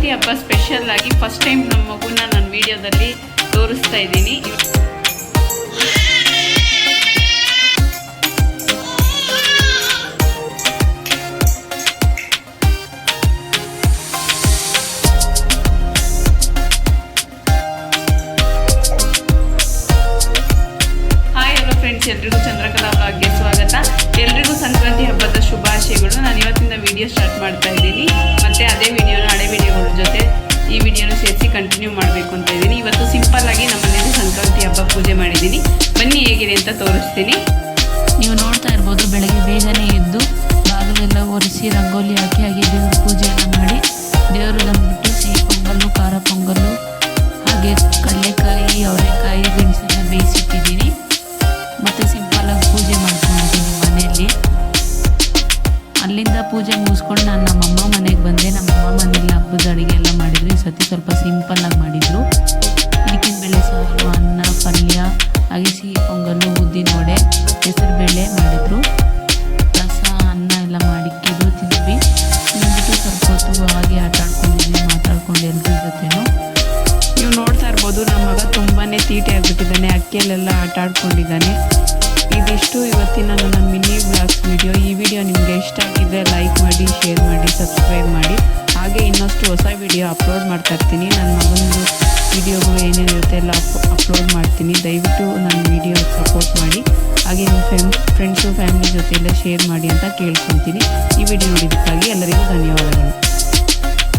ಸಂಕ್ರಾಂತಿ ಹಬ್ಬ ಸ್ಪೆಷಲ್ ಆಗಿ first time ನಮ್ಮ ಮಗುನ ನಾನು ವಿಡಿಯೋದಲ್ಲಿ ತೋರಿಸ್ತಾ ಇದ್ದೀನಿ. ಫ್ರೆಂಡ್ಸ್, ಎಲ್ರಿಗೂ ಚಂದ್ರಕಲಾ ಬ್ಲಾಗ್ಗೆ ಸ್ವಾಗತ. ಎಲ್ರಿಗೂ ಸಂಕ್ರಾಂತಿ ಹಬ್ಬದ ಶುಭಾಶಯಗಳು. ನಾನು ಇವತ್ತಿಂದ ವಿಡಿಯೋ ಸ್ಟಾರ್ಟ್ ಮಾಡ್ತಾ ಇದ್ದೀನಿ. ಮತ್ತೆ ಅದೇ ವಿಡಿಯೋನ ಹಳೆ ವಿಡಿಯೋಗಳ ಜೊತೆ ಈ ವಿಡಿಯೋನ ಸೇರಿಸಿ ಕಂಟಿನ್ಯೂ ಮಾಡಬೇಕು ಅಂತ ಇದ್ದೀನಿ. ಇವತ್ತು ಸಿಂಪಲ್ ಆಗಿ ನಮ್ಮ ಮನೆಯಲ್ಲಿ ಸಂಕ್ರಾಂತಿ ಹಬ್ಬ ಪೂಜೆ ಮಾಡಿದ್ದೀನಿ. ಬನ್ನಿ ಹೇಗಿದೆ ಅಂತ ತೋರಿಸ್ತೀನಿ. ನೀವು ನೋಡ್ತಾ ಇರ್ಬೋದು, ಬೆಳಗ್ಗೆ ಬೇಗನೆ ಎದ್ದು ಬಾಗಿಲೆಲ್ಲ ಒರೆಸಿ ರಂಗೋಲಿ ಹಾಕಿ ಹಾಗೆ ದೇವ್ರ ಪೂಜೆಯನ್ನು ಮಾಡಿ ದೇವರು ಬಂದ್ಬಿಟ್ಟು ಸಿಹಿ ಪೊಂಗಲ್ಲು, ಖಾರ ಪೊಂಗಲ್ಲು, ಹಾಗೆ ಕಡಲೆಕಾಯಿ, ಅವರೆಕಾಯಿ, ಗೆಣಸನ್ನ ಬೇಯಿಸಿಟ್ಟಿದ್ದೀನಿ. ಮತ್ತು ಸಿಂಪಲಾಗಿ ಪೂಜೆ ಮಾಡ್ಕೊಂಡಿದ್ದೀನಿ ಮನೆಯಲ್ಲಿ. ಅಲ್ಲಿಂದ ಪೂಜೆ ಮುಗಿಸ್ಕೊಂಡು ನಾನು ನಮ್ಮಮ್ಮ ಮನೆಗೆ ಬಂದೆ. ನಮ್ಮಮ್ಮ ಮನೆಯಲ್ಲಿ ಹಬ್ಬದ ಅಡುಗೆ ಎಲ್ಲ ಮಾಡಿದ್ರು. ಈ ಸತಿ ಸ್ವಲ್ಪ ಸಿಂಪಲ್ಲಾಗಿ ಮಾಡಿದರು. ಹಿಡಿಕಿನ ಬೇಳೆ ಸಾರು, ಅನ್ನ, ಪಲ್ಯ, ಹಾಗೆ ಸಿಹಿ ಪೊಂಗಲ್ಲು, ಉದ್ದಿನ ವಡೆ, ಹೆಸರು ಬೇಳೆ ಮಾಡಿದರು. ರಸ, ಅನ್ನ ಎಲ್ಲ ಮಾಡಿಕ್ಕಿದ್ರು, ತಿಂದ್ವಿ. ತಿಂದ್ಬಿಟ್ಟು ಸ್ವಲ್ಪ ಹೊತ್ತು ಹಾಗೆ ಆಟ ಆಡ್ಕೊಂಡಿದ್ವಿ, ಮಾತಾಡ್ಕೊಂಡು ಎಲ್ಲರ ಜೊತೆನೂ. ನೀವು ನೋಡ್ತಾ ಇರ್ಬೋದು, ನಮ್ಮ ಮಗ ತುಂಬಾ ತೀಟೆ ಆಗಿಬಿಟ್ಟಿದ್ದಾನೆ. ಅಕ್ಕಿಯಲ್ಲೆಲ್ಲ ಆಟ ಆಡ್ಕೊಂಡಿದ್ದಾನೆ. ಇದಿಷ್ಟು ಇವತ್ತಿನ ನನ್ನ ಮಿನಿ ವ್ಲಾಗ್ಸ್ ವಿಡಿಯೋ. ಈ ವಿಡಿಯೋ ನಿಮಗೆ ಇಷ್ಟ ಆಗಿದ್ದರೆ ಲೈಕ್ ಮಾಡಿ, ಶೇರ್ ಮಾಡಿ, ಸಬ್ಸ್ಕ್ರೈಬ್ ಮಾಡಿ. ಹಾಗೆ ಇನ್ನಷ್ಟು ಹೊಸ ವಿಡಿಯೋ ಅಪ್ಲೋಡ್ ಮಾಡ್ತಾ ಇರ್ತೀನಿ. ನನ್ನ ಮಗನದು ವಿಡಿಯೋಗಳು ಏನೇನಿರುತ್ತೆ ಎಲ್ಲ ಅಪ್ಲೋಡ್ ಮಾಡ್ತೀನಿ. ದಯವಿಟ್ಟು ನನ್ನ ವಿಡಿಯೋ ಸಪೋರ್ಟ್ ಮಾಡಿ. ಹಾಗೆ ನಿಮ್ಮ ಫ್ರೆಂಡ್ಸು, ಫ್ಯಾಮಿಲಿ ಜೊತೆ ಎಲ್ಲ ಶೇರ್ ಮಾಡಿ ಅಂತ ಕೇಳ್ಕೊತೀನಿ. ಈ ವಿಡಿಯೋ ನೋಡಿದ್ದಕ್ಕಾಗಿ ಎಲ್ಲರಿಗೂ ಧನ್ಯವಾದಗಳು.